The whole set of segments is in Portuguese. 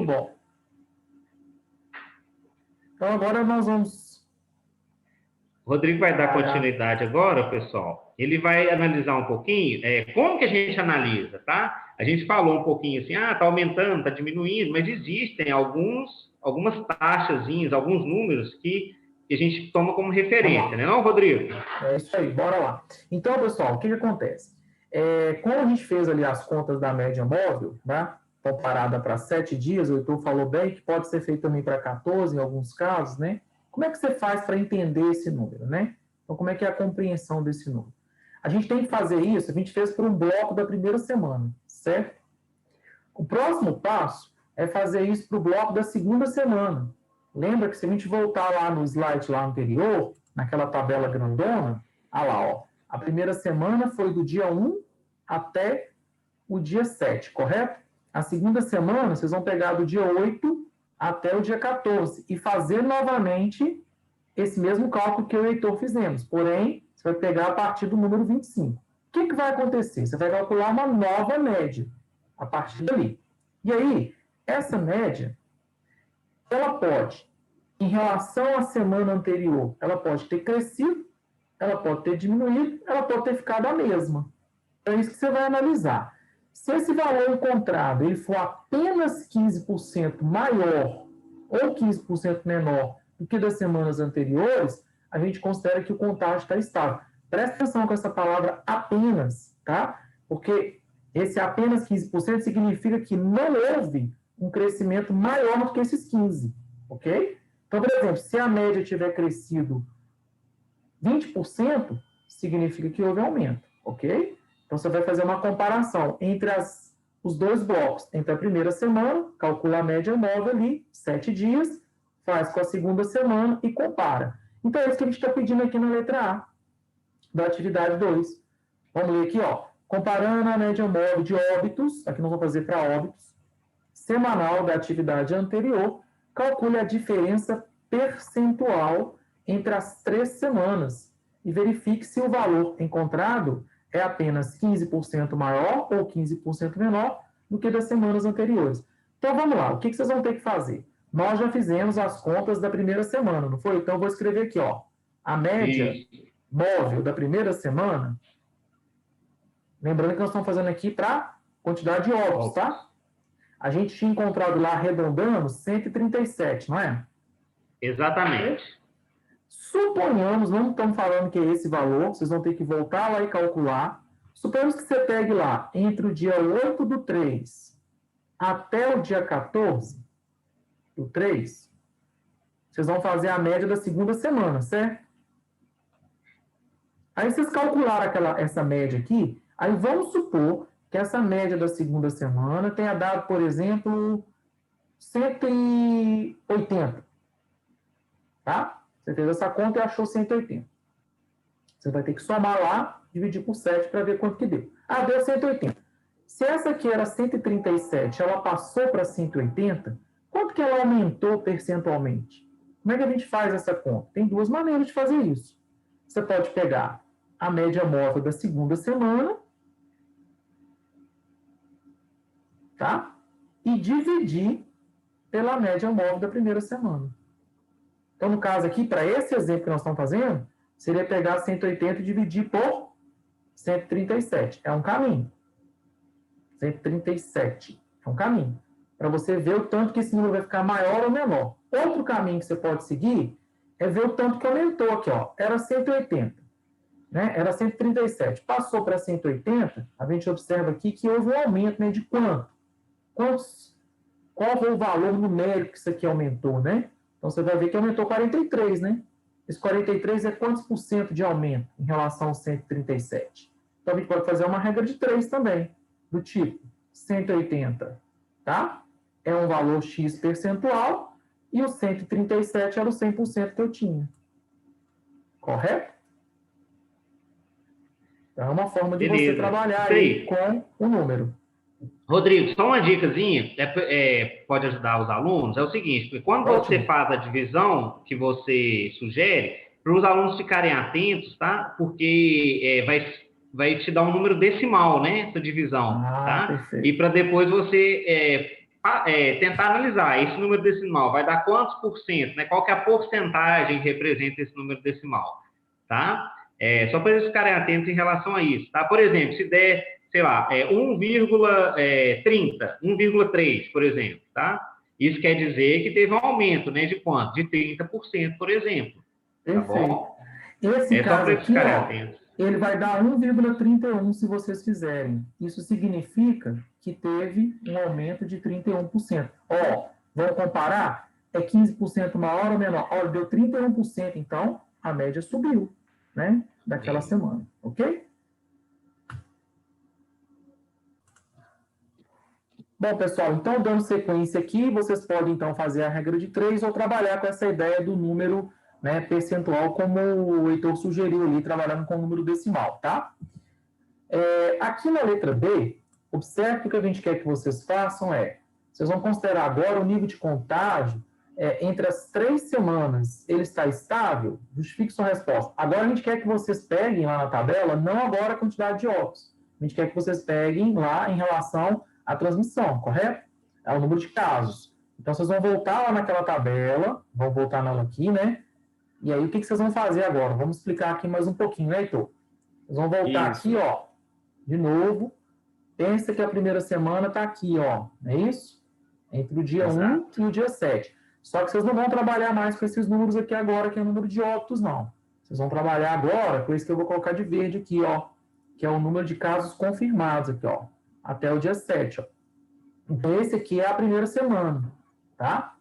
Muito bom. Então, agora nós vamos... O Rodrigo vai dar continuidade agora, pessoal. Ele vai analisar um pouquinho como que a gente analisa, tá? A gente falou um pouquinho assim, tá aumentando, tá diminuindo, mas existem algumas taxazinhas, alguns números que a gente toma como referência, né, não, Rodrigo? É isso aí, bora lá. Então, pessoal, o que acontece? Quando a gente fez ali as contas da média móvel, né, comparada para 7 dias, o Heitor falou bem que pode ser feito também para 14 em alguns casos, né? Como é que você faz para entender esse número, né? Então, como é que é a compreensão desse número? A gente tem que fazer isso, a gente fez por um bloco da primeira semana, certo? O próximo passo é fazer isso para o bloco da segunda semana. Lembra que se a gente voltar lá no slide lá anterior, naquela tabela grandona, lá, ó, a primeira semana foi do dia 1 até o dia 7, correto? A segunda semana, vocês vão pegar do dia 8 até o dia 14 e fazer novamente esse mesmo cálculo que eu e o Heitor fizemos. Porém, você vai pegar a partir do número 25. O que vai acontecer? Você vai calcular uma nova média a partir dali. E aí, essa média, ela pode, em relação à semana anterior, ela pode ter crescido, ela pode ter diminuído, ela pode ter ficado a mesma. É isso que você vai analisar. Se esse valor encontrado ele for apenas 15% maior ou 15% menor do que das semanas anteriores, a gente considera que o contágio está estável. Presta atenção com essa palavra apenas, tá? Porque esse apenas 15% significa que não houve um crescimento maior do que esses 15%, ok? Então, por exemplo, se a média tiver crescido 20%, significa que houve aumento, ok? Então, você vai fazer uma comparação entre os dois blocos, entre a primeira semana, calcula a média móvel ali, 7 dias, faz com a segunda semana e compara. Então, é isso que a gente está pedindo aqui na letra A, da atividade 2. Vamos ler aqui, ó. Comparando a média móvel de óbitos, aqui nós vamos fazer para óbitos, semanal da atividade anterior, calcule a diferença percentual entre as 3 semanas e verifique se o valor encontrado é apenas 15% maior ou 15% menor do que das semanas anteriores. Então, vamos lá. O que vocês vão ter que fazer? Nós já fizemos as contas da primeira semana, não foi? Então, eu vou escrever aqui, ó. A média móvel da primeira semana, lembrando que nós estamos fazendo aqui para quantidade de óbitos, tá? A gente tinha encontrado lá, arredondando, 137, não é? Exatamente. Suponhamos, não estamos falando que é esse valor, vocês vão ter que voltar lá e calcular. Suponhamos que você pegue lá, entre o dia 8 do 3 até o dia 14 do 3, vocês vão fazer a média da segunda semana, certo? Aí vocês calcularam essa média aqui, aí vamos supor que essa média da segunda semana tenha dado, por exemplo, 180. Tá? Você fez essa conta e achou 180. Você vai ter que somar lá, dividir por 7 para ver quanto que deu. Deu 180. Se essa aqui era 137, ela passou para 180, quanto que ela aumentou percentualmente? Como é que a gente faz essa conta? Tem duas maneiras de fazer isso. Você pode pegar a média móvel da segunda semana, tá? E dividir pela média móvel da primeira semana. Então, no caso aqui, para esse exemplo que nós estamos fazendo, seria pegar 180 e dividir por 137. É um caminho. 137 é um caminho. Para você ver o tanto que esse número vai ficar maior ou menor. Outro caminho que você pode seguir é ver o tanto que aumentou aqui, ó. Era 180, né? Era 137. Passou para 180, a gente observa aqui que houve um aumento, né? De quanto? Qual foi o valor numérico que isso aqui aumentou, né? Então, você vai ver que aumentou 43, né? Esse 43 é quantos por cento de aumento em relação ao 137? Então, a gente pode fazer uma regra de 3 também, do tipo 180, tá? É um valor X percentual e o 137 era o 100% que eu tinha. Correto? Então, é uma forma de você trabalhar aí com o número. Rodrigo, só uma dicasinha, pode ajudar os alunos, é o seguinte, porque quando você faz a divisão que você sugere, para os alunos ficarem atentos, tá? Porque vai te dar um número decimal, né? Essa divisão, tá? Perfeito. E para depois você tentar analisar esse número decimal, vai dar quantos por cento, né? Qual que é a porcentagem que representa esse número decimal, tá? Só para eles ficarem atentos em relação a isso, tá? Por exemplo, se der, sei lá, 1,30, 1,3, por exemplo, tá? Isso quer dizer que teve um aumento, né? De quanto? De 30%, por exemplo. Tá bom? Esse caso aqui, ó, atentos. ele vai dar 1,31 se vocês fizerem. Isso significa que teve um aumento de 31%. Ó, vamos comparar? É 15% maior ou menor? Ó, deu 31%, então a média subiu, né? Daquela semana, ok? Bom, pessoal, então dando sequência aqui, vocês podem então fazer a regra de 3 ou trabalhar com essa ideia do número, né, percentual, como o Heitor sugeriu ali, trabalhando com o número decimal, tá? Aqui na letra B, observe que o que a gente quer que vocês façam vocês vão considerar agora o nível de contágio entre as 3 semanas, ele está estável? Justifique sua resposta. Agora a gente quer que vocês peguem lá na tabela, não agora a quantidade de óbitos. A gente quer que vocês peguem lá em relação à transmissão, correto? É o número de casos. Então, vocês vão voltar lá naquela tabela, vão voltar nela aqui, né? E aí, o que vocês vão fazer agora? Vamos explicar aqui mais um pouquinho, né, Heitor? Vocês vão voltar aqui, ó, de novo. Pensa que a primeira semana está aqui, ó, não é isso? Entre o dia 1 e o dia 7. Só que vocês não vão trabalhar mais com esses números aqui agora, que é o número de óbitos, não. Vocês vão trabalhar agora com esse que eu vou colocar de verde aqui, ó, que é o número de casos confirmados aqui, ó, até o dia 7, ó. Então, esse aqui é a primeira semana, tá?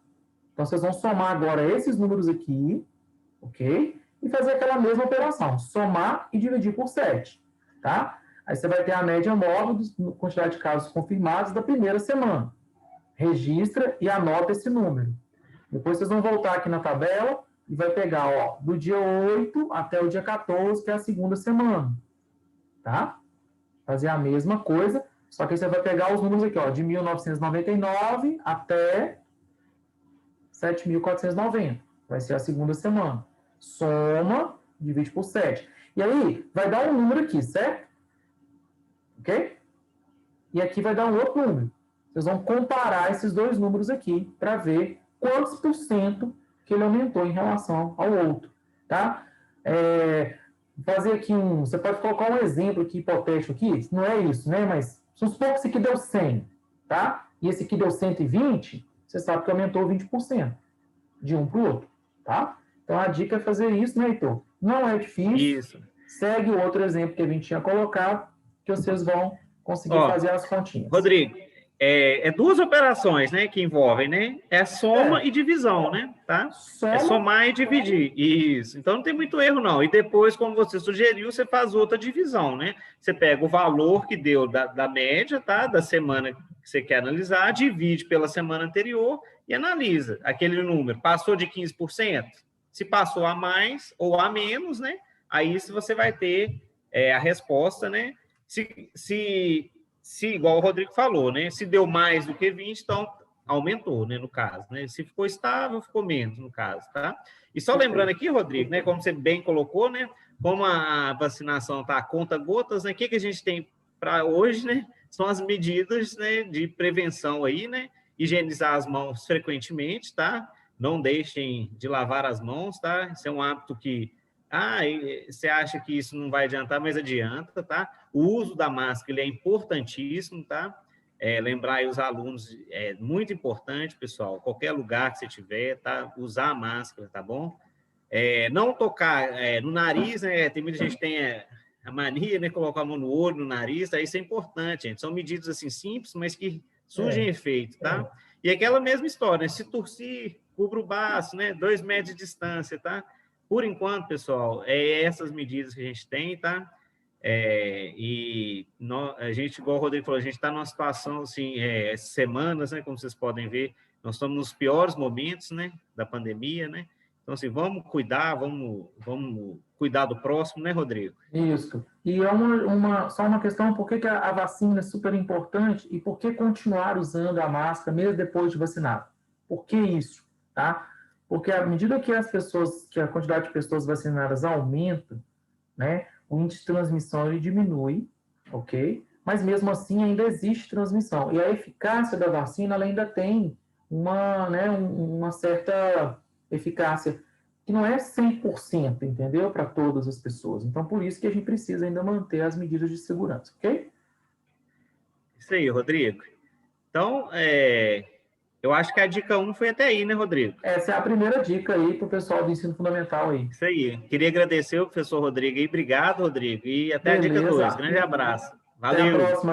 Então, vocês vão somar agora esses números aqui, ok? E fazer aquela mesma operação, somar e dividir por 7, tá? Aí você vai ter a média móvel da quantidade de casos confirmados da primeira semana. Registra e anota esse número. Depois vocês vão voltar aqui na tabela e vai pegar, ó, do dia 8 até o dia 14, que é a segunda semana, tá? Fazer a mesma coisa, só que aí você vai pegar os números aqui, ó, de 1999 até 7.490. Vai ser a segunda semana. Soma, divide por 7. E aí, vai dar um número aqui, certo? Ok? E aqui vai dar um outro número. Vocês vão comparar esses dois números aqui para ver quantos por cento que ele aumentou em relação ao outro, tá? Fazer aqui você pode colocar um exemplo aqui, hipotético aqui, não é isso, né? Mas supor que esse aqui deu 100, tá? E esse aqui deu 120, você sabe que aumentou 20% de um para o outro, tá? Então, a dica é fazer isso, né, Heitor? Não é difícil. Isso. Segue o outro exemplo que a gente tinha colocado, que vocês vão conseguir fazer as continhas. Rodrigo, duas operações, né, que envolvem, né? É soma e divisão, né? Tá? É somar e dividir. Isso. Então, não tem muito erro, não. E depois, como você sugeriu, você faz outra divisão, né? Você pega o valor que deu da média, tá? Da semana que você quer analisar, divide pela semana anterior e analisa aquele número. Passou de 15%? Se passou a mais ou a menos, né? Aí você vai ter a resposta, né? Se igual o Rodrigo falou, né? Se deu mais do que 20, então aumentou, né? No caso, né? Se ficou estável, ficou menos, no caso, tá? E só lembrando aqui, Rodrigo, né? Como você bem colocou, né? Como a vacinação está a conta gotas, né? O que a gente tem para hoje, né? São as medidas, né? De prevenção aí, né? Higienizar as mãos frequentemente, tá? Não deixem de lavar as mãos, tá? Isso é um hábito que você acha que isso não vai adiantar, mas adianta, tá? O uso da máscara, ele é importantíssimo, tá? Lembrar aí os alunos, é muito importante, pessoal, qualquer lugar que você tiver, tá? Usar a máscara, tá bom? Não tocar no nariz, né? Tem muita gente que tem a mania, né? Colocar a mão no olho, no nariz, tá? Isso é importante, gente. São medidas, assim, simples, mas que surgem efeito, tá? E aquela mesma história, né? Se tossir, cubra o baço, né? 2 metros de distância, tá? Por enquanto, pessoal, essas medidas que a gente tem, tá? A gente, igual o Rodrigo falou, a gente está numa situação, assim, semanas, né? Como vocês podem ver, nós estamos nos piores momentos, né? Da pandemia, né? Então, assim, vamos cuidar, vamos cuidar do próximo, né, Rodrigo? Isso. E só uma questão, por que a vacina é super importante e por que continuar usando a máscara mesmo depois de vacinado? Por que isso, tá? Porque à medida que a quantidade de pessoas vacinadas aumenta, né, o índice de transmissão ele diminui, ok? mas mesmo assim ainda existe transmissão. E a eficácia da vacina, ela ainda tem uma certa eficácia que não é 100%, entendeu? Para todas as pessoas. Então, por isso que a gente precisa ainda manter as medidas de segurança, ok? Isso aí, Rodrigo. Então, eu acho que a dica 1 foi até aí, né, Rodrigo? Essa é a primeira dica aí para o pessoal do ensino fundamental aí. Isso aí. Queria agradecer o professor Rodrigo aí. Obrigado, Rodrigo. E até a dica 2. Grande abraço. Valeu. Até a próxima.